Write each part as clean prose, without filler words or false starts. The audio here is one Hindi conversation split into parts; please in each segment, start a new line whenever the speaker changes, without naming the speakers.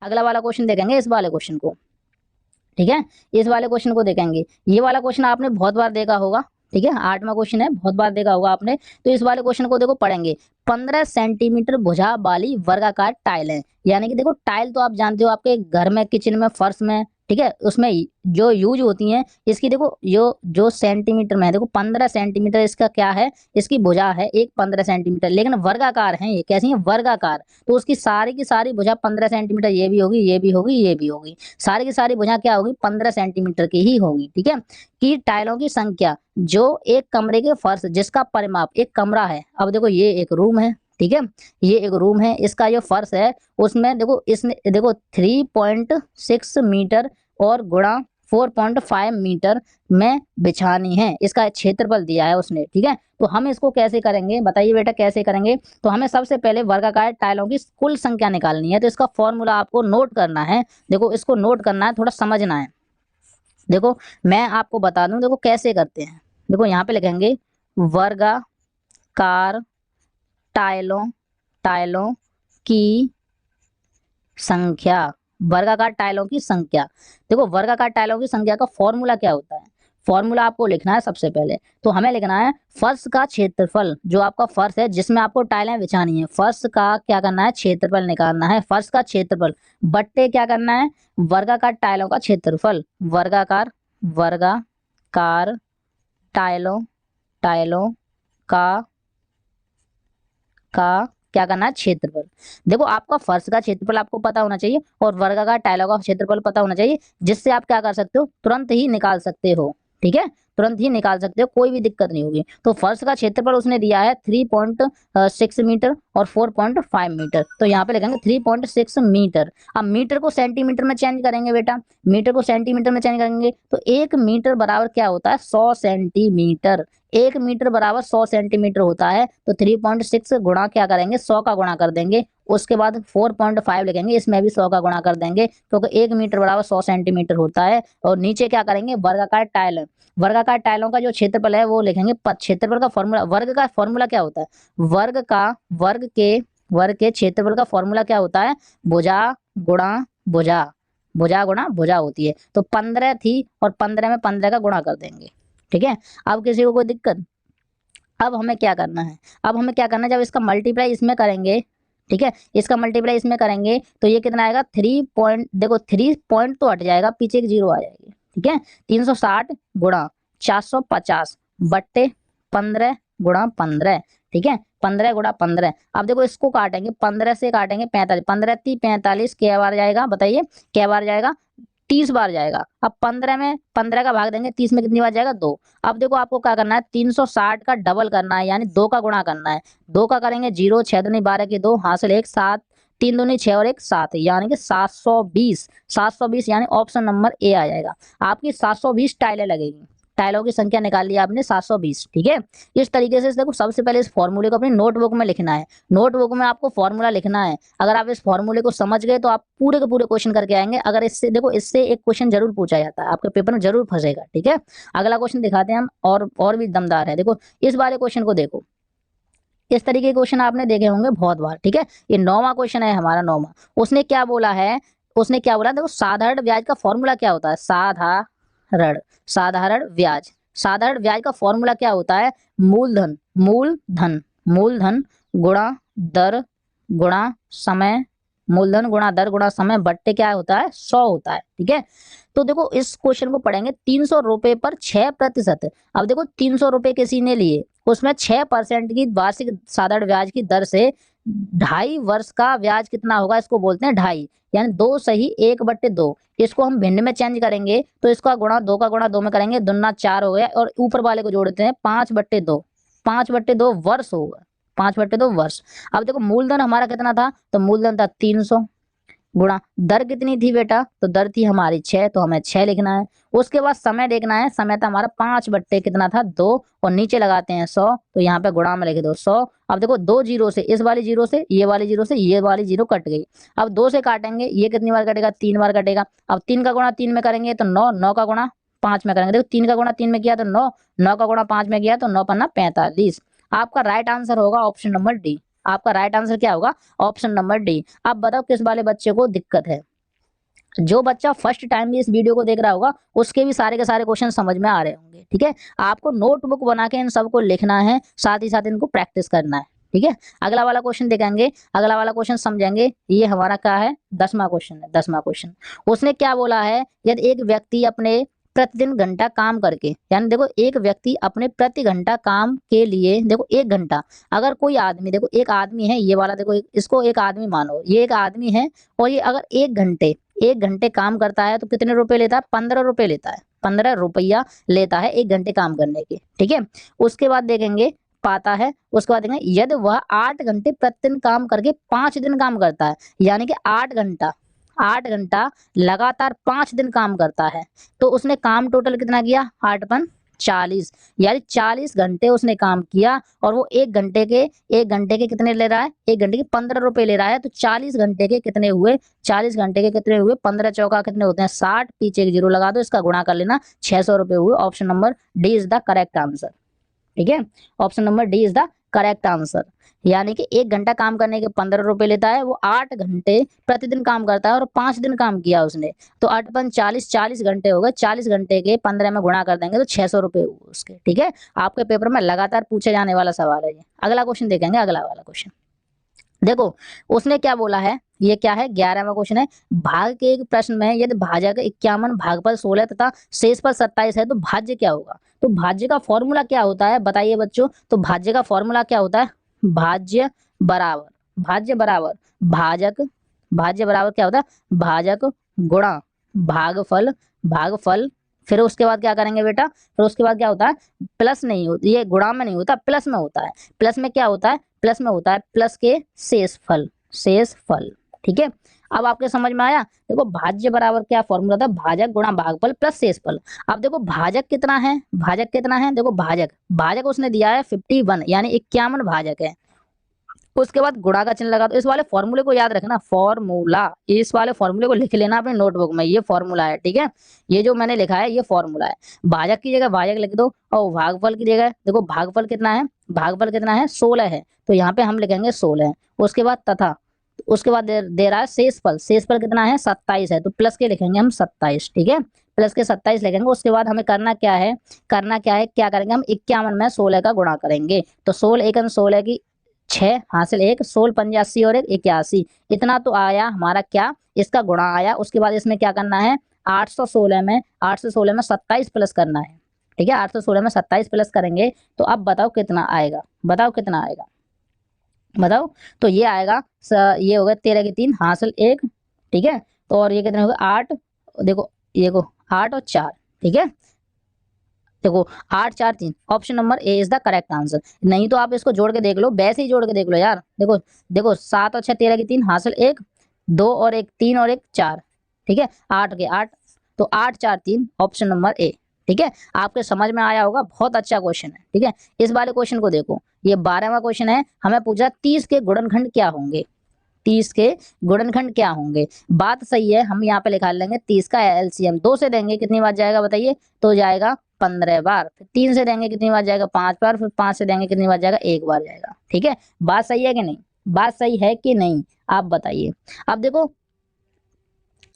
अगला वाला क्वेश्चन देखेंगे इस वाले क्वेश्चन को, ठीक है। इस वाले क्वेश्चन को देखेंगे, ये वाला क्वेश्चन आपने बहुत बार देखा होगा, ठीक है, 8वां क्वेश्चन है, बहुत बार देखा होगा आपने। तो इस वाले क्वेश्चन को देखो पढ़ेंगे। 15 सेंटीमीटर भुजा वाली वर्गाकार टाइल है, यानी कि देखो टाइल तो आप जानते हो आपके घर में, किचन में, फर्श में, ठीक है, उसमें जो यूज होती हैं। इसकी देखो जो जो सेंटीमीटर में है, देखो 15 सेंटीमीटर इसका क्या है, इसकी भुजा है एक 15 सेंटीमीटर, लेकिन वर्गाकार है, ये कैसी है, वर्गाकार। तो उसकी सारी की सारी भुजा 15 सेंटीमीटर, ये भी होगी, ये भी होगी, ये भी होगी, सारी की सारी भुजा क्या होगी, 15 सेंटीमीटर की ही होगी, ठीक है। कि टाइलों की संख्या जो एक कमरे के फर्श जिसका परिमाप, एक कमरा है, अब देखो ये एक रूम है, ठीक है, ये एक रूम है, इसका जो फर्श है उसमें देखो, इसने देखो 3.6 मीटर और गुणा 4.5 मीटर में बिछानी है, इसका क्षेत्रफल दिया है उसने, ठीक है। तो हम इसको कैसे करेंगे, बताइए बेटा कैसे करेंगे। तो हमें सबसे पहले वर्गाकार टाइलों की कुल संख्या निकालनी है, तो इसका फॉर्मूला आपको नोट करना है। देखो इसको नोट करना है, थोड़ा समझना है। देखो मैं आपको बता दूं, देखो कैसे करते हैं। देखो यहाँ पे लिखेंगे वर्गाकार टाइलों टाइलों की संख्या, वर्गाकार टाइलों की संख्या। देखो वर्गाकार टाइलों की संख्या का फॉर्मूला क्या होता है, फॉर्मूला आपको लिखना है सबसे पहले। तो हमें लिखना है फर्श का क्षेत्रफल, जो आपका फर्श है जिसमें आपको टाइलें बिछानी है, फर्श का क्या करना है, क्षेत्रफल निकालना है, फर्श का क्षेत्रफल बट्टे क्या करना है, वर्गाकार टाइलों का क्षेत्रफल, वर्गाकार वर्गाकार टाइलों टाइलों का का क्या करना है, क्षेत्रफल। देखो आपका फर्श का क्षेत्रफल आपको पता होना चाहिए और वर्गाकार टाइलों का क्षेत्रफल पता होना चाहिए, जिससे आप क्या कर सकते हो, तुरंत ही निकाल सकते हो, ठीक है, तुरंत ही निकाल सकते हो, कोई भी दिक्कत नहीं होगी। तो फर्श का क्षेत्रफल उसने दिया है 3.6 मीटर और 4.5 मीटर, तो यहाँ पे लिखेंगे 3.6 मीटर। अब मीटर को सेंटीमीटर में चेंज करेंगे बेटा, मीटर को सेंटीमीटर में चेंज करेंगे तो 1 मीटर बराबर क्या होता है, 100 सेंटीमीटर। 1 मीटर बराबर 100 सेंटीमीटर होता है, तो 3.6 गुणा क्या करेंगे, 100 का गुणा कर देंगे, उसके बाद 4.5 लिखेंगे, इसमें भी 100 का गुणा कर देंगे, क्योंकि 1 मीटर बराबर 100 सेंटीमीटर होता है। और नीचे क्या करेंगे, वर्गाकार टाइल, वर्गाकार टाइलों का जो क्षेत्रफल है वो लिखेंगे। क्षेत्रफल का फॉर्मूला, वर्ग का फॉर्मूला क्या होता है, वर्ग के क्षेत्रफल का फॉर्मूला क्या होता है, भुजा गुणा भुजा, भुजा गुणा भुजा होती है। तो 15 थी और 15 में 15 का गुणा कर देंगे, ठीक है। अब किसी को कोई दिक्कत, अब हमें क्या करना है, अब हमें क्या करना है, जब इसका मल्टीप्लाई इसमें करेंगे, ठीक है, इसका मल्टीप्लाई इसमें करेंगे तो ये कितना आएगा, 3 पॉइंट, देखो 3 पॉइंट तो हट जाएगा, पीछे एक जीरो आ जाएगी, ठीक है। 360 गुणा 450 बट्टे 15 गुणा 15, ठीक है, 15 गुणा 15। अब देखो इसको काटेंगे, 15 से काटेंगे 45, 15 × 45 क्या बार जाएगा, बताइए क्या बार जाएगा, 30 बार जाएगा। अब 15 में 15 का भाग देंगे, 30 में कितनी बार जाएगा, 2। अब देखो आपको क्या करना है, 360 का डबल करना है, यानी 2 का गुणा करना है। 2 का करेंगे 0, 6 दूनी 12 की 2, हासिल 1, 7, 3 दूनी 6 और 1 7, यानी कि 720, 720 यानी ऑप्शन नंबर ए आ जाएगा। आपकी 720 टाइलें लगेगी, टाइलों की संख्या निकाल ली आपने 720, ठीक है। इस तरीके से देखो सबसे पहले इस फॉर्मूले को अपनी नोटबुक में लिखना है, नोटबुक में आपको फॉर्मूला लिखना है। अगर आप इस फॉर्मूले को समझ गए तो आप पूरे के पूरे क्वेश्चन करके आएंगे। अगर इससे देखो, इससे एक क्वेश्चन जरूर पूछा जाता है, आपके पेपर में जरूर फंसेगा, ठीक है। अगला क्वेश्चन दिखाते हैं हम, और भी दमदार है। देखो इस वाले क्वेश्चन को देखो, इस तरीके के क्वेश्चन आपने देखे होंगे बहुत बार, ठीक है। ये 9वां क्वेश्चन है हमारा, 9वां। उसने क्या बोला है, उसने क्या बोला, देखो साधारण ब्याज का फॉर्मूला क्या होता है, साधारण साधारण ब्याज, साधारण ब्याज का फॉर्मूला क्या होता है, मूलधन मूलधन मूलधन गुणा दर गुणा समय, मूलधन गुणा दर गुणा समय बट्टे क्या होता है, 100 होता है, ठीक है। तो देखो इस क्वेश्चन को पढ़ेंगे, 300 रुपए पर 6%। अब देखो 300 रुपए किसी ने लिए, उसमें 6% की वार्षिक साधारण ब्याज की दर से 2.5 वर्ष का ब्याज कितना होगा, इसको बोलते हैं 2.5, यानी 2 सही 1/2। इसको हम भिन्न में चेंज करेंगे तो इसका गुणा 2 का गुणा 2 में करेंगे, दुना 4 हो गया, और ऊपर वाले को जोड़ते हैं 5/2, 5/2 वर्ष होगा, 5/2 वर्ष। अब देखो मूलधन हमारा कितना था, तो मूलधन था 300, गुणा दर कितनी थी बेटा, तो दर थी हमारी 6, तो हमें 6 लिखना है। उसके बाद समय देखना है, समय था हमारा 5/, कितना था 2, और नीचे लगाते हैं 100, तो यहाँ पे गुणा में लिख दो 100। अब देखो 2 जीरो से, इस वाली जीरो से, ये वाली जीरो से, ये वाली जीरो कट गई। अब 2 से काटेंगे, ये कितनी बार कटेगा, 3 बार कटेगा। अब 3 का गुणा 3 में करेंगे तो 9, 9 का गुणा 5 में करेंगे, देखो 3 का गुणा 3 में किया तो 9, 9 का गुणा 5 में किया तो 9 पन्ना 45। आपका राइट आंसर होगा ऑप्शन नंबर डी, आपका राइट आंसर क्या होगा, ऑप्शन नंबर डी। अब बताओ किस वाले बच्चे को दिक्कत है, जो बच्चा फर्स्ट टाइम भी इस वीडियो को देख रहा होगा उसके भी सारे के सारे क्वेश्चन समझ में आ रहे होंगे। ठीक है, आपको नोटबुक बना के इन सबको लिखना है, साथ ही साथ इनको प्रैक्टिस करना है। ठीक है, अगला वाला क्वेश्चन देखेंगे, अगला वाला क्वेश्चन समझेंगे। ये हमारा क्या है, 10वां क्वेश्चन है। 10वां क्वेश्चन उसने क्या बोला है, यदि एक व्यक्ति अपने प्रतिदिन घंटा काम करके, यानी देखो एक व्यक्ति अपने प्रति घंटा काम के लिए, देखो 1 घंटा, अगर कोई आदमी, देखो एक आदमी है ये वाला, देखो इसको एक आदमी मानो, ये एक आदमी है और ये अगर 1 घंटे काम करता है तो कितने रुपए लेता है, 15 रुपए लेता है, 15 रुपया लेता है 1 घंटे काम करने के। ठीक है, उसके बाद देखेंगे पाता है, उसके बाद देखेंगे यदि वह 8 घंटे प्रतिदिन काम करके 5 दिन काम करता है, यानी कि 8 घंटा, 8 घंटा लगातार 5 दिन काम करता है, तो उसने काम टोटल कितना किया, 8×5 = 40, यानी 40 घंटे उसने काम किया और वो 1 घंटे के कितने ले रहा है, 1 घंटे के 15 रुपए ले रहा है। तो 40 घंटे के कितने हुए, 40 घंटे के कितने हुए, 15 चौका कितने होते हैं 60, पीछे एक जीरो लगा दो, इसका गुणा कर लेना, 600 रुपए हुए। Option number D is the correct answer. ठीक है, option number D is the correct answer. यानी कि 1 घंटा काम करने के 15 रुपए लेता है, वो 8 घंटे प्रतिदिन काम करता है और 5 दिन काम किया उसने, तो 8×5 = 40, 40 घंटे हो गए, 40 घंटे के 15 में गुणा कर देंगे तो 600 रुपए हुए उसके। ठीक है, आपके पेपर में लगातार पूछे जाने वाला सवाल है ये। अगला क्वेश्चन देखेंगे, अगला वाला क्वेश्चन देखो, उसने क्या बोला है, ये क्या है, 11वां क्वेश्चन है। भाग के एक प्रश्न में यदि भाजक 51 भागफल 16 तथा शेष पर 27 है तो भाज्य क्या होगा। तो भाज्य का फॉर्मूला क्या होता है बताइए बच्चों, तो भाज्य का फॉर्मूला क्या होता है, भाज्य बराबर, भाज्य बराबर भाजक, भाज्य बराबर क्या होता है, भाजक गुणा भागफल, भागफल, फिर उसके बाद क्या करेंगे बेटा, फिर उसके बाद क्या होता है, प्लस नहीं होता, ये गुणा में नहीं होता, प्लस में होता है। प्लस में क्या होता है, प्लस में होता है प्लस के शेष फल, शेष फल। ठीक है, अब आपके समझ में आया। देखो भाज्य बराबर क्या फॉर्मूला था, भाजक गुणा भागफल प्लस शेषफल। अब देखो भाजक कितना है, भाजक कितना है, देखो भाजक, भाजक उसने दिया है 51, यानी 51 भाजक है। उसके बाद गुणा का चिन्ह लगा दो। इस वाले फॉर्मूले को याद रखना, फॉर्मूला, इस वाले फॉर्मूले को लिख लेना अपने नोटबुक में, ये फॉर्मूला है। ठीक है, ये जो मैंने लिखा है ये फॉर्मूला है। भाजक की जगह भाजक लिख दो और भागफल की जगह, देखो भागफल कितना है, भागफल कितना है 16 है, तो यहाँ पे हम लिखेंगे 16। उसके बाद तथा, उसके बाद दे रहा है शेषफल, शेषफल कितना है 27 है, तो प्लस के लिखेंगे हम 27। ठीक है, प्लस के 27 लिखेंगे। उसके बाद हमें करना क्या है, करना क्या है, क्या करेंगे हम, 51 में 16 का गुणा करेंगे, तो 16 एकम 16 की 6 हासिल 1, 16×5 = 80 और 1 81, इतना तो आया हमारा क्या, इसका गुणा आया। उसके बाद इसमें क्या करना है, 816 में 27 प्लस करना है। ठीक है, 816 में 27 प्लस करेंगे तो अब बताओ कितना आएगा, बताओ कितना आएगा, बताओ। तो ये आएगा ये होगा 13 की 3 हासिल 1। ठीक है, तो और ये कितने हो गए 8, देखो ये को 8 और 4। ठीक है, देखो 8 4 3, option number A is the correct answer. नहीं तो आप इसको जोड़ के देख लो, वैसे ही जोड़ के देख लो यार। देखो देखो 7 और 6 13 की 3 हासिल 1, 2 और 1 3 और 1 4। ठीक है, 8 के 8, तो 8 4 3, ऑप्शन नंबर ए। ठीक है, आपके समझ में आया होगा, बहुत अच्छा क्वेश्चन है। ठीक है, इस वाले क्वेश्चन को देखो, ये 12वां क्वेश्चन है। हमें पूछा 30 के गुणनखंड क्या होंगे, 30 के गुणनखंड क्या होंगे। बात सही है, हम यहाँ पे लिखा लेंगे 30 का एलसीएम 2 से देंगे कितनी बार जाएगा बताइए, तो जाएगा 15 बार। फिर 3 से देंगे कितनी बार जाएगा 5 बार, फिर 5 से देंगे कितनी बार जाएगा 1 बार जाएगा। ठीक है, बात सही है कि नहीं, बात सही है कि नहीं, आप बताइए। अब देखो,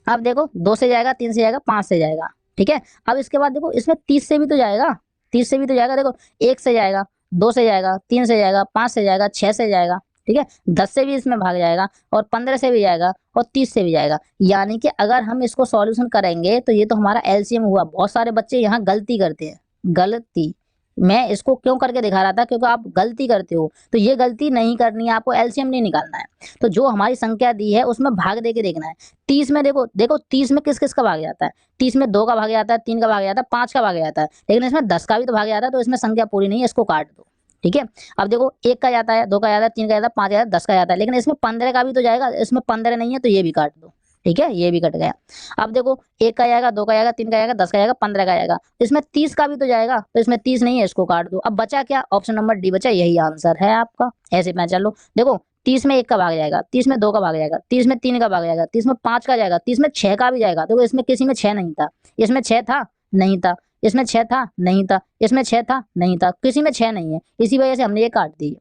अब देखो 2 से जाएगा, 3 से जाएगा, 5 से जाएगा। ठीक है, अब इसके बाद देखो इसमें 30 से भी तो जाएगा, 30 से भी तो जाएगा। देखो 1 से जाएगा, 2 से जाएगा, 3 से जाएगा, 5 से जाएगा, 6 से जाएगा। ठीक है, 10 से भी इसमें भाग जाएगा और 15 से भी जाएगा और 30 से भी जाएगा। यानी कि अगर हम इसको सॉल्यूशन करेंगे तो ये तो हमारा एलसीएम हुआ। बहुत सारे बच्चे यहाँ गलती करते हैं, गलती, मैं इसको क्यों करके दिखा रहा था क्योंकि आप गलती करते हो, तो ये गलती नहीं करनी है, आपको एलसीएम नहीं निकालना है। तो जो हमारी संख्या दी है उसमें भाग दे के देखना है। 30 में देखो, देखो 30 में किस किस का भाग जाता है, 30 में 2 का भाग जाता है, 3 का भाग जाता है, 5 का भाग जाता है, लेकिन इसमें 10 का भी तो भाग जाता है, तो इसमें संख्या पूरी नहीं है, इसको काट दो। ठीक है, अब देखो 1 का जाता है, 2 का जाता है, 3 का जाता है, 5 का जाता है, 10 का जाता है, लेकिन इसमें 15 का भी तो जाएगा, इसमें 15 नहीं है, तो ये भी काट दो। ठीक है, ये भी कट गया। अब देखो 1 का जाएगा, 2 का जाएगा, 3 का जाएगा, 10 का जाएगा, 15 का जाएगा, इसमें 30 का भी तो जाएगा, तो इसमें 30 नहीं है, इसको काट दो। अब बचा क्या, ऑप्शन नंबर डी बचा, यही आंसर है आपका। ऐसे मैं चलो, देखो 30 में 1 का भाग जाएगा, 30 में 2 का भाग जाएगा, 30 में 3 का भाग जाएगा, 30 में 5 का जाएगा, 30 में 6 का भी जाएगा। देखो इसमें किसी में 6 नहीं था, इसमें 6 था, नहीं था, इसमें 6 था, नहीं था, इसमें 6 था, नहीं था, किसी में 6 नहीं है, इसी वजह से हमने ये काट दी।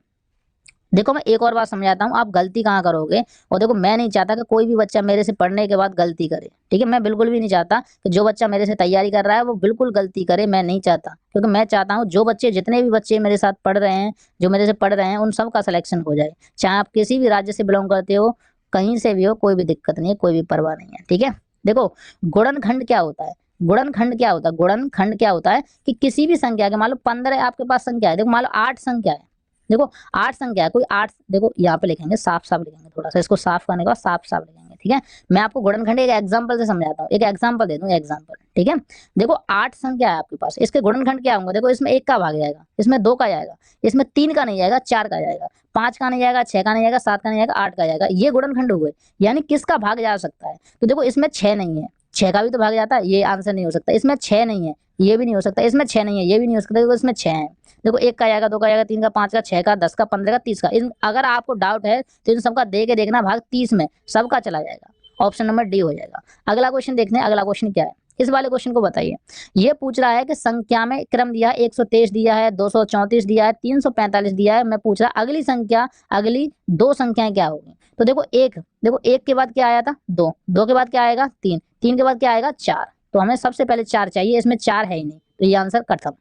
देखो मैं एक और बात समझाता हूँ, आप गलती कहाँ करोगे। और देखो मैं नहीं चाहता कि कोई भी बच्चा मेरे से पढ़ने के बाद गलती करे, ठीक है। मैं बिल्कुल भी नहीं चाहता कि जो बच्चा मेरे से तैयारी कर रहा है वो बिल्कुल गलती करे, मैं नहीं चाहता। क्योंकि मैं चाहता हूँ जो बच्चे, जितने भी बच्चे मेरे साथ पढ़ रहे हैं, जो मेरे से पढ़ रहे हैं, उन सब का सिलेक्शन हो जाए। चाहे आप किसी भी राज्य से बिलोंग करते हो, कहीं से भी हो, कोई भी दिक्कत नहीं है, कोई भी परवाह नहीं है, ठीक है। देखो गुणनखंड क्या होता है, गुणनखंड क्या होता है, गुणनखंड क्या होता है कि किसी भी संख्या के, मान लो 15 आपके पास संख्या है, देखो मान लो 8 संख्या है, देखो 8 संख्या है, कोई 8, देखो यहाँ पे लिखेंगे, साफ साफ लिखेंगे, थोड़ा सा इसको साफ करने के बाद साफ साफ लिखेंगे, ठीक है। मैं आपको गुणनखंड एक एग्जांपल से समझाता हूँ, एक एग्जांपल दे दूं, एग्जांपल, ठीक है। देखो 8 संख्या है आपके पास, इसके गुणनखंड क्या होंगे, देखो इसमें 1 का भाग जाएगा, इसमें 2 का जाएगा, इसमें 3 का नहीं जाएगा, 4 का जाएगा, 5 का नहीं जाएगा, 6 का नहीं जाएगा, 7 का नहीं जाएगा, 8 का जाएगा। ये गुणनखंड हुए, यानी किसका भाग जा सकता है। तो देखो इसमें 6 नहीं है, 6 का भी तो भाग जाता है, ये आंसर नहीं हो सकता। इसमें 6 नहीं है, ये भी नहीं हो सकता। इसमें 6 नहीं है, ये भी नहीं हो सकता, देखो इसमें 6 है। देखो 1 का जाएगा, 2 का जाएगा, 3 का, 5 का, 6 का, 10 का, 15 का, 30 का। इन अगर आपको डाउट है तो इन सबका दे के देखना, भाग 30 में सबका चला जाएगा, ऑप्शन नंबर डी हो जाएगा। अगला क्वेश्चन देखते हैं, अगला क्वेश्चन क्या है, इस वाले क्वेश्चन को बताइए। ये पूछ रहा है कि संख्या में क्रम दिया है, 123 दिया है, 234 दिया है, 345 दिया है। मैं पूछ रहा अगली संख्या, अगली दो संख्याएं क्या होगी। तो देखो एक, देखो 1 के बाद क्या आया था, 2, 2 के बाद क्या आएगा, 3, 3 के बाद क्या आएगा, 4। तो हमें सबसे पहले 4 चाहिए, इसमें 4 है ही नहीं, तो ये आंसर खत्म,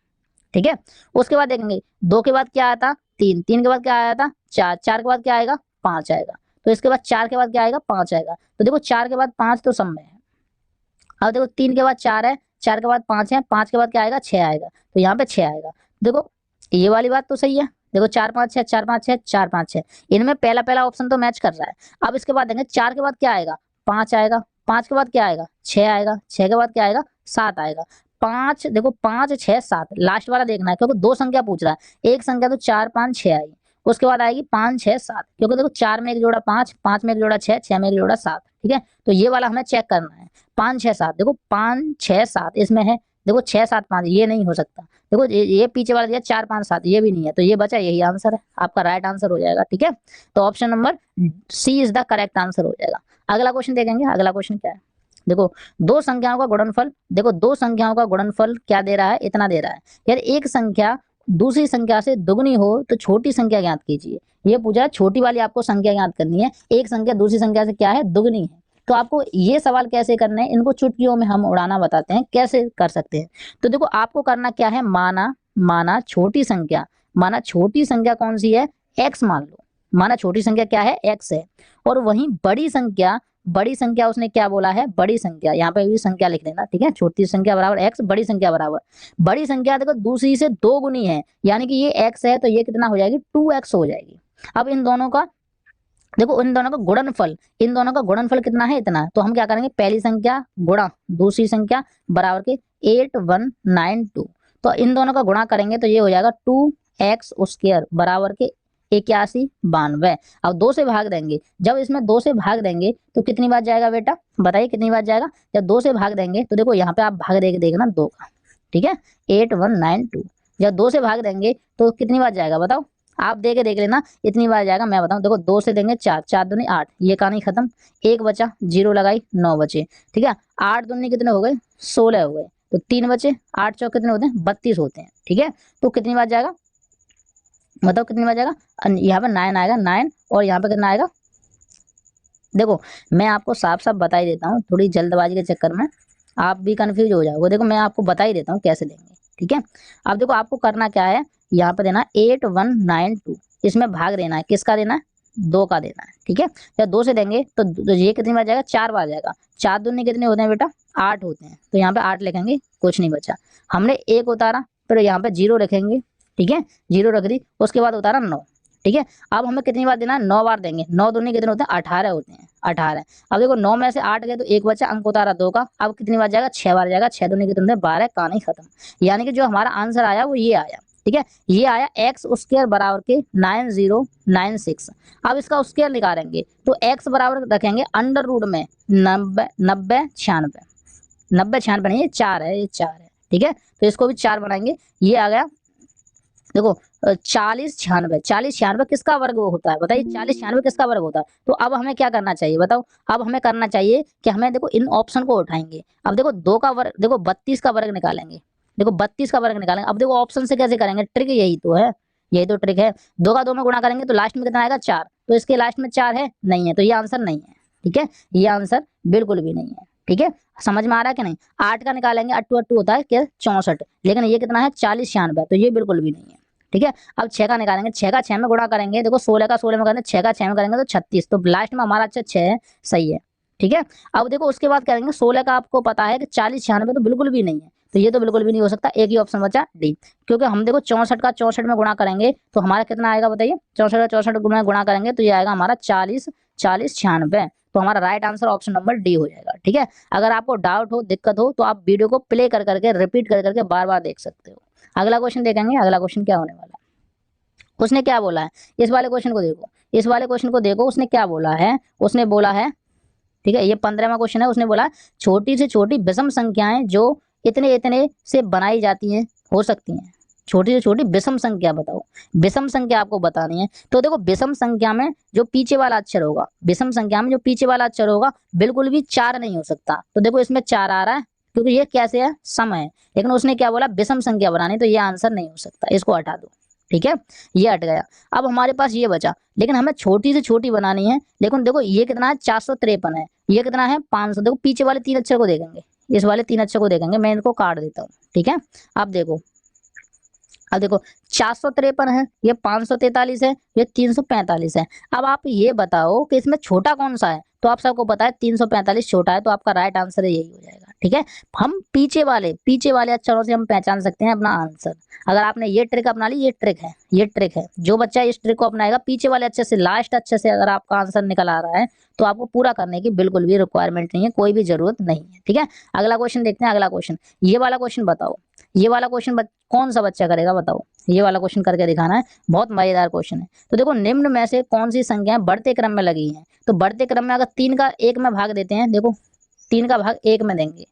ठीक है। उसके बाद देखेंगे 2 के बाद क्या आया था, 3, 3 के बाद क्या आया था, 4, 4 के बाद क्या आएगा, 5 आएगा। तो इसके बाद 4 के बाद क्या आएगा, 5 आएगा। तो देखो 4 के बाद 5 तो सब में है। अब देखो 3 के बाद 4 है, 4 के बाद 5 है, 5 के बाद क्या आएगा, 6 आएगा। तो यहाँ पे 6 आएगा। देखो ये वाली बात तो सही है, देखो 4 5 6, 4 5 6, 4 5 6, इनमें पहला पहला ऑप्शन तो मैच कर रहा है। अब इसके बाद देखेंगे 4 के बाद क्या आएगा, 5 आएगा, 5 के बाद क्या आएगा, 6 आएगा, 6 के बाद क्या आएगा, 7 आएगा। 5, देखो 5 6 7, लास्ट वाला देखना है क्योंकि दो संख्या पूछ रहा है। एक संख्या तो 4 5 6 आई, उसके बाद आएगी 5 6 7, क्योंकि देखो 4 में एक जोड़ा 5, 5 में एक जोड़ा 6, 6 में एक जोड़ा 7, ठीक है। तो ये वाला हमें चेक करना है। 5 6 7, देखो 5 6 7 इसमें है, देखो 6 7 5 ये नहीं हो सकता। देखो ये पीछे वाला दिया 4 5 7, ये भी नहीं है, तो ये बचा, यही आंसर है आपका, राइट आंसर हो जाएगा, ठीक है। तो option number C is the correct answer हो जाएगा। अगला क्वेश्चन देखेंगे, अगला क्वेश्चन क्या है। देखो दो संख्याओं का गुणनफल, देखो दो संख्याओं का गुणनफल क्या दे रहा है, इतना दे रहा है। यार एक संख्या दूसरी संख्या से दुगनी हो तो छोटी संख्या ज्ञात कीजिए। ये पूछा, छोटी वाली आपको संख्या ज्ञात करनी है, एक संख्या दूसरी संख्या से क्या है, दुगनी है। तो आपको ये सवाल कैसे करना है, इनको चुटकियों में हम उड़ाना बताते हैं, कैसे कर सकते हैं। तो देखो आपको करना क्या है, माना माना छोटी संख्या, माना छोटी संख्या कौन सी है, x मान लो, माना छोटी संख्या क्या है, x है। और वहीं बड़ी संख्या, बड़ी संख्या उसने क्या बोला है, बड़ी संख्या, यहाँ पे भी संख्या लिख देना, ठीक है। छोटी संख्या बराबर x, बड़ी संख्या बराबर, बड़ी संख्या देखो दूसरी से दो गुनी है, यानी कि ये x है तो ये कितना हो जाएगी, 2x हो जाएगी। अब इन दोनों का देखो, इन दोनों का गुणनफल, इन दोनों का गुणनफल कितना है, इतना। तो हम क्या करेंगे, पहली संख्या गुणा दूसरी संख्या बराबर के 8192। तो इन दोनों का गुणा करेंगे तो ये हो जाएगा 2x² बराबर के 8192। अब 2 से भाग देंगे, जब इसमें 2 से भाग देंगे तो कितनी बार जाएगा बेटा, बताइए कितनी बार जाएगा। जब 2 से भाग देंगे तो देखो यहाँ पे आप भाग दे के देखना 2 का, ठीक है, 8192। जब 2 से भाग देंगे तो कितनी बार जाएगा बताओ, आप दे के देख लेना इतनी बार जाएगा। मैं बताऊं, देखो 2 से देंगे 4, 4 दूनी 8, ये कहानी खत्म, एक बचा, 0 लगाई, 9 बचे, ठीक है। 8 दूनी कितने हो गए, 16 हो गए, तो 3 बचे, 8 चौक कितने होते हैं, 32 होते हैं, ठीक है। तो कितनी बार जाएगा, बताओ कितनी बार जाएगा। यहाँ पे 9 आएगा, 9, और यहाँ पे कितना आएगा। देखो मैं आपको साफ साफ बता ही देता हूँ, थोड़ी जल्दबाजी के चक्कर में आप भी कंफ्यूज हो जाओगे। देखो मैं आपको बता ही देता हूँ कैसे देंगे, ठीक है। अब देखो आपको करना क्या है, यहाँ पे देना 8192, इसमें भाग देना है, किसका देना है, 2 का देना है, ठीक है। जब 2 से देंगे तो ये कितनी बार जाएगा, 4 बार जाएगा। 4 दूनी कितने होते हैं बेटा, 8 होते हैं, तो यहाँ पे 8 लिखेंगे, कुछ नहीं बचा। हमने 1 उतारा, फिर यहाँ पे 0 रखेंगे, ठीक है, 0 रख दी, उसके बाद उतारा 9, ठीक है। अब हमें कितनी बार देना है, 9 बार देंगे। 9 दूनी कितने होते हैं, 18 होते हैं, 18। अब देखो 9 में से 8 गए तो एक बचा, अंक उतारा 2 का। अब कितनी बार जाएगा, 6 बार जाएगा, 6 दूनी कितने होते हैं, 12, कहानी खत्म। यानी कि जो हमारा आंसर आया वो ये आया, ठीक है, ये आया x² बराबर के 9096। अब इसका स्क्वायर निकालेंगे तो x बराबर रखेंगे अंडर रूट में 90 90 96, 90 96 नहीं, ये 4 है, ये 4 है, ठीक है। तो इसको भी 4 बनाएंगे, ये आ गया। देखो 40 96, 40 96 किसका वर्ग होता है बताइए, 40 96 किसका वर्ग होता है। तो अब हमें क्या करना चाहिए बताओ, अब हमें करना चाहिए कि हमें देखो इन ऑप्शन को उठाएंगे। अब देखो 2 का वर्ग, देखो 32 का वर्ग निकालेंगे, देखो 32 का वर्ग निकालेंगे। अब देखो ऑप्शन से कैसे करेंगे, ट्रिक यही तो है, यही तो ट्रिक है। 2 का 2 में गुणा करेंगे तो लास्ट में कितना आएगा 4, तो इसके लास्ट में 4 है नहीं है, तो ये आंसर नहीं है। ठीक है, ये आंसर बिल्कुल भी नहीं है। ठीक है, समझ में आ रहा है कि नहीं। 8 का निकालेंगे, अट्टू अट्टू होता है क्या 64, लेकिन ये कितना है 40 96, तो ये बिल्कुल भी नहीं है। ठीक है, अब 6 का निकालेंगे, 6 का 6 में गुणा करेंगे, देखो 16 का 16 में करेंगे, 6 का 6 में करेंगे तो 36, तो लास्ट में हमारा अच्छा 6 है, सही है। ठीक है, अब देखो उसके बाद करेंगे 16 का, आपको पता है कि 40 96 तो बिल्कुल भी नहीं है, तो ये तो बिल्कुल भी नहीं हो सकता, एक ही ऑप्शन बचा डी। क्योंकि हम देखो 64 का 64 में गुणा करेंगे तो हमारा कितना आएगा बताइए, 64 का 64 में गुणा करेंगे तो ये आएगा हमारा 40 40 96, तो हमारा right answer option number D हो जाएगा। ठीक है, अगर आपको डाउट हो, दिक्कत हो, तो आप वीडियो को प्ले कर करके रिपीट कर करके बार बार देख सकते हो। अगला क्वेश्चन देखेंगे, अगला क्वेश्चन क्या होने वाला है। उसने क्या बोला है, इस वाले क्वेश्चन को देखो, इस वाले क्वेश्चन को देखो, उसने क्या बोला है, उसने बोला है, ठीक है, ये 15वां क्वेश्चन है, उसने बोला छोटी से छोटी विषम संख्याएं जो इतने इतने से बनाई जाती हैं, हो सकती हैं, छोटी से छोटी विषम संख्या बताओ, विषम संख्या आपको बतानी है। तो देखो विषम संख्या में जो पीछे वाला अक्षर होगा, विषम संख्या में जो पीछे वाला अक्षर होगा बिल्कुल भी 4 नहीं हो सकता, तो देखो इसमें 4 आ रहा है क्योंकि ये कैसे है, सम है, लेकिन उसने क्या बोला विषम संख्या बनानी, तो ये आंसर नहीं हो सकता, इसको हटा दो। ठीक है, ये हट गया। अब हमारे पास ये बचा, लेकिन हमें छोटी से छोटी बनानी है, लेकिन देखो ये कितना है 453 है, ये कितना है 500, देखो पीछे वाले 3 अक्षर को देखेंगे, इस वाले 3 अक्षर को देखेंगे, मैं इनको काट देता हूँ। ठीक है, अब देखो, अब देखो 453 है, ये 543 है, ये 345 है। अब आप ये बताओ कि इसमें छोटा कौन सा है, तो आप सबको पता है 345 छोटा है, तो आपका राइट आंसर यही हो जाएगा। ठीक है, हम पीछे वाले अक्षरों से हम पहचान सकते हैं अपना आंसर। अगर आपने ये ट्रिक अपना ली, ये ट्रिक है, ये ट्रिक है, जो बच्चा इस ट्रिक को अपनाएगा, पीछे वाले अक्षर से लास्ट अक्षर से अगर आपका आंसर निकल आ रहा है, तो आपको पूरा करने की बिल्कुल भी रिक्वायरमेंट नहीं है, कोई भी जरूरत नहीं है। ठीक है, अगला क्वेश्चन देखते हैं, अगला क्वेश्चन, ये वाला क्वेश्चन बताओ, ये वाला क्वेश्चन कौन सा बच्चा करेगा बताओ, ये वाला क्वेश्चन करके दिखाना है, बहुत मजेदार क्वेश्चन है। तो देखो निम्न में से कौन सी संख्याएं बढ़ते क्रम में लगी हैं, तो बढ़ते क्रम में अगर 3 का 1 में भाग देते हैं, देखो 3 का भाग 1 में देंगे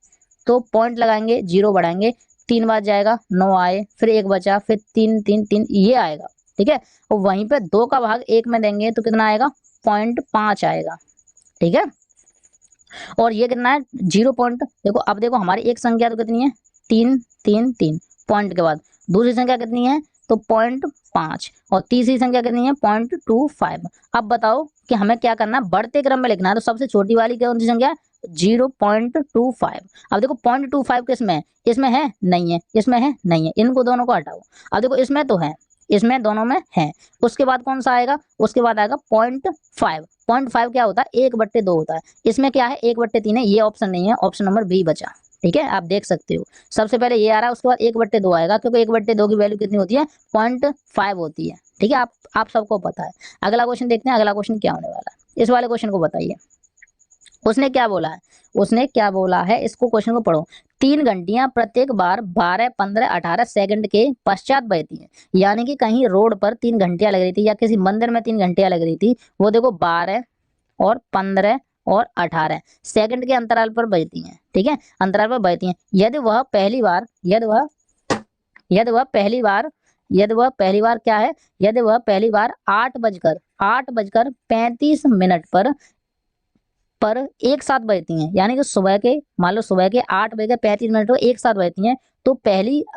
तो पॉइंट लगाएंगे, 0 बढ़ाएंगे, 3 बार जाएगा 9 आए, फिर 1 बचा, फिर 3 3 3 ये आएगा। ठीक है, और वहीं पे 2 का भाग 1 में देंगे तो कितना आएगा, 0.5 आएगा। ठीक है, और ये कितना है 0 पॉइंट, देखो अब देखो हमारी एक संख्या तो कितनी है 3 3 3 पॉइंट के बाद, दूसरी संख्या कितनी है तो 0.5, और तीसरी संख्या कितनी है 0.25। अब बताओ कि हमें क्या करना है, बढ़ते क्रम में लिखना है, तो सबसे छोटी वाली कौन सी संख्या है 0.25। अब देखो 0.25 किसमें है, इसमें है नहीं है, इसमें है नहीं है, इनको दोनों को हटाओ। अब देखो इसमें तो है, इसमें दोनों में है, उसके बाद कौन सा आएगा, उसके बाद आएगा 0.5। 0.5 क्या होता है 1/2 होता है, इसमें क्या है 1/3 है, ये ऑप्शन नहीं है, ऑप्शन नंबर बी बचा। ठीक है, आप देख सकते हो, सबसे पहले ये आ रहा है, उसके बाद 1/2 आएगा, क्योंकि 1/2 की वैल्यू कितनी होती है 0.5 होती है। ठीक है, आप सबको पता है। अगला क्वेश्चन देखते हैं, अगला क्वेश्चन क्या होने वाला है, इस वाले क्वेश्चन को बताइए, उसने क्या बोला है, उसने क्या बोला है, इसको क्वेश्चन को पढ़ो। 3 घंटियां प्रत्येक बार 12 15 18 सेकंड के पश्चात बजती हैं, यानी कि कहीं रोड पर 3 घंटियां लग रही थी या किसी मंदिर में 3 घंटियां लग रही थी, वो देखो 12 और 15 और 18 सेकंड के अंतराल पर बजती हैं। ठीक है, अंतराल पर बजती हैं, यदि वह पहली बार यदि वह पहली बार यदि वह पहली बार क्या है, यदि वह पहली बार 8 बजकर 35 मिनट पर एक साथ बजती हैं, यानी कि सुबह के, मान लो सुबह के 8 बजे 35 मिनट को एक साथ बजती हैं, तो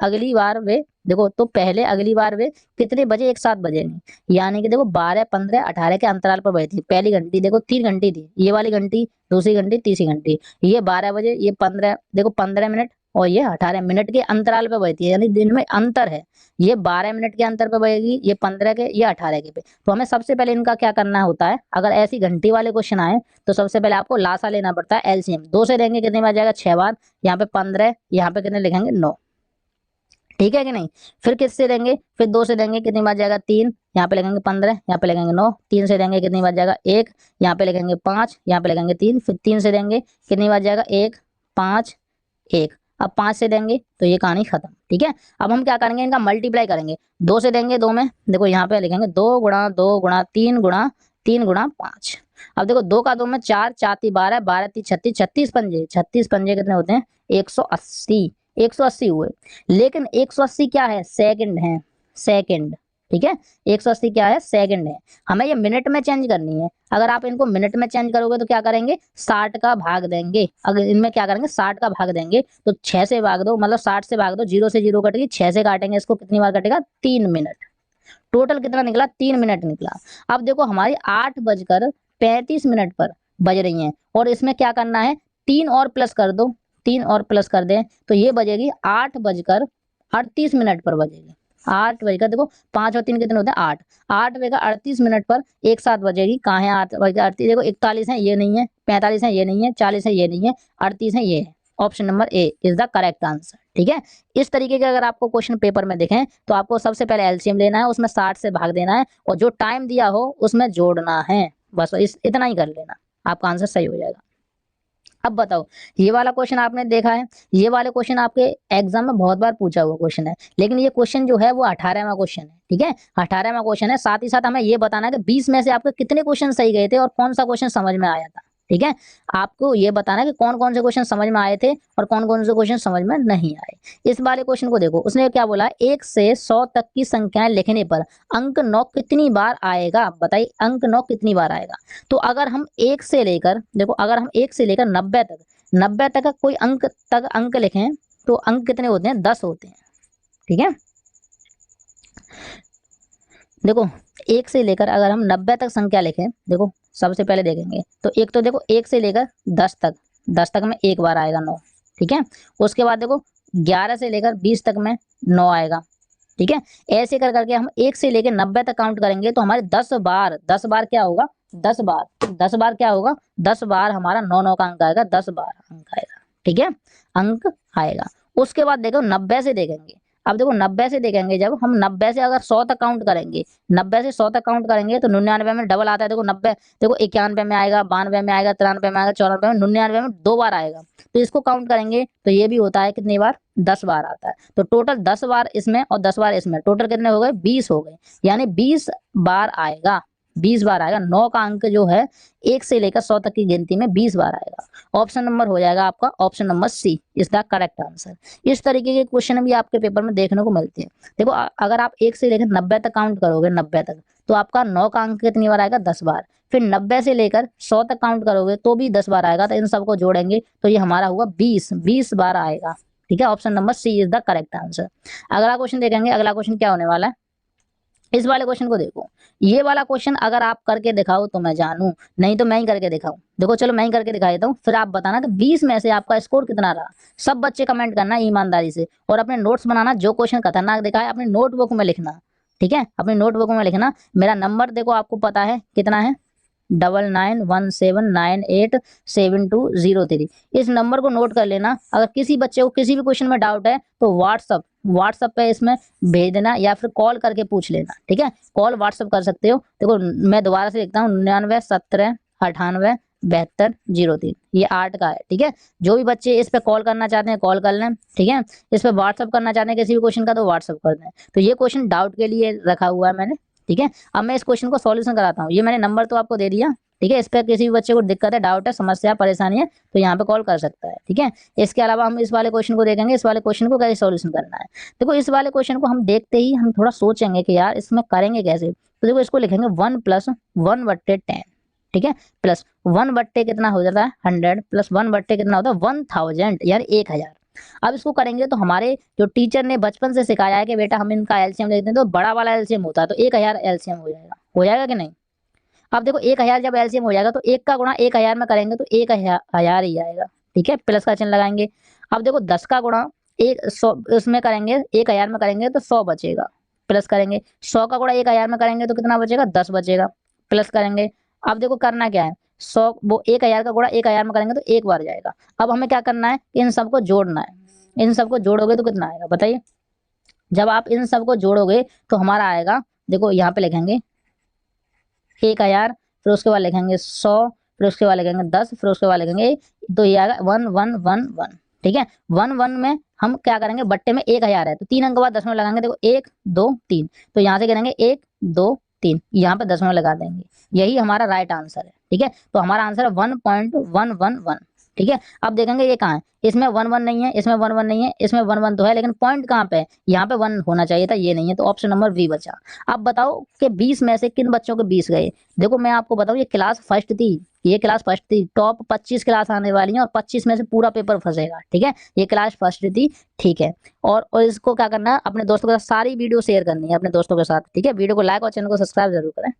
अगली बार वे देखो, तो पहले अगली बार वे कितने बजे एक साथ बजेंगे, यानी कि देखो 12 15 18 के अंतराल पर बजती है। पहली घंटी देखो 3 घंटी थी, ये वाली घंटी, दूसरी घंटी, तीसरी घंटी, ये 12 बजे, ये 15 देखो 15 मिनट, और ये 18 मिनट के अंतराल पर बजती है, यानी दिन में अंतर है, ये 12 मिनट के अंतर पर बजेगी, ये 15 के, ये 18 के पे। तो हमें सबसे पहले इनका क्या करना होता है, अगर ऐसी घंटी वाले क्वेश्चन आए तो सबसे पहले आपको लासा लेना पड़ता है, एलसीएम। 2 से देंगे कितनी बार जाएगा 6 बार, यहाँ पे 15, यहाँ पे कितने लिखेंगे 9। ठीक है कि नहीं, फिर किससे देंगे, फिर 2 से देंगे कितनी बार जाएगा 3, यहाँ पे लिखेंगे 15, यहाँ पे लिखेंगे 9, 3 से देंगे कितनी बार जाएगा 1, यहाँ पे लिखेंगे 5, यहाँ पे लिखेंगे 3, फिर 3 से देंगे कितनी बार जाएगा 1 5 1, अब 5 से देंगे तो ये कहानी खत्म। ठीक है, अब हम क्या करेंगे, इनका मल्टीप्लाई करेंगे, 2 से देंगे 2 में, देखो यहाँ पे लिखेंगे 2 गुणा 2 गुणा 3 गुणा 3 गुणा 5। अब देखो 2 का 2 में 4, 4 × 12, 12 × 36, 36 पंजे, 36 पंजे कितने होते हैं 180, 180 हुए, लेकिन 180 क्या है सेकंड है, सेकंड। ठीक है, 180 क्या है सेकंड है, हमें ये मिनट में चेंज करनी है। अगर आप इनको मिनट में चेंज करोगे तो क्या करेंगे 60 का भाग देंगे, अगर इनमें क्या करेंगे 60 का भाग देंगे, तो 6 से भाग दो, मतलब 60 से भाग दो, 0 से 0 कटेगी, 6 से काटेंगे इसको कितनी बार कटेगा 3 मिनट। टोटल कितना निकला, 3 मिनट निकला। अब देखो हमारी 8:35 पर बज रही हैं और इसमें क्या करना है, 3 और प्लस कर दो, 3 और प्लस कर दें तो ये बजेगी 8:38 पर बजेगी। 8 बजकर देखो 5 और 3 कितने होते हैं, 8, 8:38 पर एक साथ बजेगी। कहाँ है 8:38, देखो 41 है ये नहीं है, 45 है ये नहीं है, 40 है ये नहीं है, 38 है ये है। Option number A is the correct answer. ठीक है, इस तरीके के अगर आपको क्वेश्चन पेपर में दिखें तो आपको सबसे पहले एलसीएम लेना है, उसमें 60 से भाग देना है और जो टाइम दिया हो उसमें जोड़ना है, बस इतना ही कर लेना, आपका आंसर सही हो जाएगा। अब बताओ, ये वाला क्वेश्चन आपने देखा है, ये वाले क्वेश्चन आपके एग्जाम में बहुत बार पूछा हुआ क्वेश्चन है, लेकिन ये क्वेश्चन जो है वो 18वां क्वेश्चन है। ठीक है, 18वां क्वेश्चन है, साथ ही साथ हमें ये बताना है कि 20 में से आपके कितने क्वेश्चन सही गए थे और कौन सा क्वेश्चन समझ में आया था। ठीक है, आपको ये बताना है कि कौन कौन से क्वेश्चन समझ में आए थे और कौन कौन से क्वेश्चन समझ में नहीं आए। इस वाले क्वेश्चन को देखो, उसने क्या बोला, 1 से 100 तक की संख्याएं लिखने पर अंक 9 कितनी बार आएगा, बताइए अंक 9 कितनी बार आएगा। तो अगर हम 1 से लेकर, देखो अगर हम 1 से लेकर 90 तक का कोई अंक लिखें तो अंक कितने होते हैं, 10 होते हैं। ठीक है, देखो 1 से लेकर अगर हम 90 तक संख्या लिखें, देखो सबसे पहले देखेंगे तो एक तो देखो 1 से लेकर 10 तक में एक बार आएगा 9। ठीक है, उसके बाद देखो 11 से लेकर 20 तक में 9 आएगा। ठीक है, ऐसे कर करके हम 1 से लेकर 90 तक काउंट करेंगे तो हमारे 10 बार क्या होगा, 10 बार क्या होगा, 10 बार हमारा 9 का अंक आएगा, 10 बार अंक आएगा। ठीक है, अंक आएगा। उसके बाद देखो 90 से देखेंगे, अब देखो 90 से देखेंगे, जब हम 90 से अगर 100 तक काउंट करेंगे, 90 से 100 तक काउंट करेंगे तो 99 में डबल आता है। देखो 90, देखो 91 में आएगा, 92 में आएगा, 93 में आएगा, 94 में, 99 में 2 बार आएगा। तो इसको काउंट करेंगे तो ये भी होता है कितनी बार, 10 बार आता है। तो टोटल 10 बार इसमें और 10 बार इसमें, टोटल कितने हो गए, 20 हो गए, यानी 20 बार आएगा, 20 बार आएगा। 9 का अंक जो है 1 से लेकर 100 तक की गिनती में 20 बार आएगा। ऑप्शन नंबर हो जाएगा आपका option number C is the correct answer. इस तरीके के क्वेश्चन भी आपके पेपर में देखने को मिलते हैं। देखो अगर आप 1 से लेकर 90 तक काउंट करोगे, 90 तक, तो आपका 9 का अंक कितनी बार आएगा, 10 बार। फिर 90 से लेकर 100 तक काउंट करोगे तो भी 10 बार आएगा। तो इन सबको जोड़ेंगे तो ये हमारा हुआ 20 बार आएगा। ठीक है, option number C is the correct answer. अगला क्वेश्चन देखेंगे, अगला क्वेश्चन क्या होने वाला है, इस वाले क्वेश्चन को देखो। ये वाला क्वेश्चन अगर आप करके दिखाओ तो मैं जानूं, नहीं तो मैं ही करके दिखाऊं। देखो चलो मैं ही करके दिखा देता हूँ, फिर आप बताना कि 20 में से आपका स्कोर कितना रहा। सब बच्चे कमेंट करना ईमानदारी से और अपने नोट्स बनाना, जो क्वेश्चन खतरनाक दिखा है अपने नोटबुक में लिखना। ठीक है, अपने नोटबुक में लिखना। मेरा नंबर देखो आपको पता है कितना है, 9917987203। इस नंबर को नोट कर लेना। अगर किसी बच्चे को किसी भी क्वेश्चन में डाउट है तो व्हाट्सअप पे इसमें भेज देना या फिर कॉल करके पूछ लेना। ठीक है, कॉल व्हाट्सअप कर सकते हो। देखो मैं दोबारा से लिखता हूँ, 9917987203, ये 8 का है। ठीक है, जो भी बच्चे इस पे कॉल करना चाहते हैं कॉल कर लें। ठीक है, इस पे व्हाट्सअप करना चाहते हैं किसी भी क्वेश्चन का तो व्हाट्सअप कर दें। तो ये क्वेश्चन डाउट के लिए रखा हुआ है मैंने। ठीक है, अब मैं इस क्वेश्चन को सॉल्यूशन कराता हूँ। ये मैंने नंबर तो आपको दे दिया। ठीक है, इस पर किसी भी बच्चे को दिक्कत है, डाउट है, समस्या, परेशानी है तो यहाँ पे कॉल कर सकता है। ठीक है, इसके अलावा हम इस वाले क्वेश्चन को देखेंगे, इस वाले क्वेश्चन को कैसे सॉल्यूशन करना है। देखो इस वाले क्वेश्चन को हम देखते ही हम थोड़ा सोचेंगे कि यार इसमें करेंगे कैसे। तो देखो इसको लिखेंगे 1 + 1/10। ठीक है, प्लस 1/, कितना हो जाता है 100, प्लस 1/, कितना होता है 1000, यानी 1000। अब इसको करेंगे तो हमारे जो टीचर ने बचपन से सिखाया है कि बेटा हम इनका एलसीएम लेते हैं तो बड़ा वाला एलसीएम होता है, तो 1000 एलसीएम हो जाएगा कि नहीं। अब देखो 1000 जब एलसीएम हो जाएगा तो 1 का गुणा 1000 में करेंगे तो 1000 ही आएगा। ठीक है, प्लस का चिन्ह लगाएंगे। अब देखो 10 का गुणा 100 उसमें करेंगे, 1000 में करेंगे तो 100 बचेगा, प्लस करेंगे। 100 का गुणा 1000 में करेंगे तो कितना बचेगा, 10 बचेगा, प्लस करेंगे। अब देखो करना क्या है, 100 वो 1000 का गुणा 1000 में करेंगे तो एक बार जाएगा। अब हमें क्या करना है, इन सबको जोड़ना है। इन सबको जोड़ोगे तो कितना आएगा बताइए। जब आप इन सबको जोड़ोगे तो हमारा आएगा, देखो यहाँ पे लिखेंगे 1000, फिर उसके बाद लिखेंगे 100, फिर उसके बाद लिखेंगे 10, फिर उसके बाद लिखेंगे, तो ये आएगा 1111। ठीक है, 11 में हम क्या करेंगे, बट्टे में 1000 है तो 3 अंक के बाद दशमलव लगाएंगे। देखो 1 2 3, तो यहाँ से करेंगे 1 2 3, यहाँ पे दशमलव लगा देंगे। यही हमारा राइट आंसर है। ठीक है, तो हमारा आंसर है 1.111। ठीक है। अब देखेंगे ये कहाँ है, इसमें 1 1 नहीं है, इसमें 1 1 नहीं है, इसमें 1 1 तो है, लेकिन पॉइंट कहाँ पे है, यहाँ पे 1 होना चाहिए था, ये नहीं है, तो ऑप्शन नंबर बी बचा। अब बताओ कि 20 में से किन बच्चों के 20 गए। देखो मैं आपको बताऊं, ये क्लास फर्स्ट थी, ये क्लास फर्स्ट थी, टॉप 25 क्लास आने वाली है और 25 में से पूरा पेपर फंसेगा, ठीक है। ये क्लास फर्स्ट थी, ठीक है। और इसको क्या करना है, अपने दोस्तों के साथ सारी वीडियो शेयर करनी है अपने दोस्तों के साथ, ठीक है। वीडियो को लाइक और चैनल को सब्सक्राइब जरूर करें।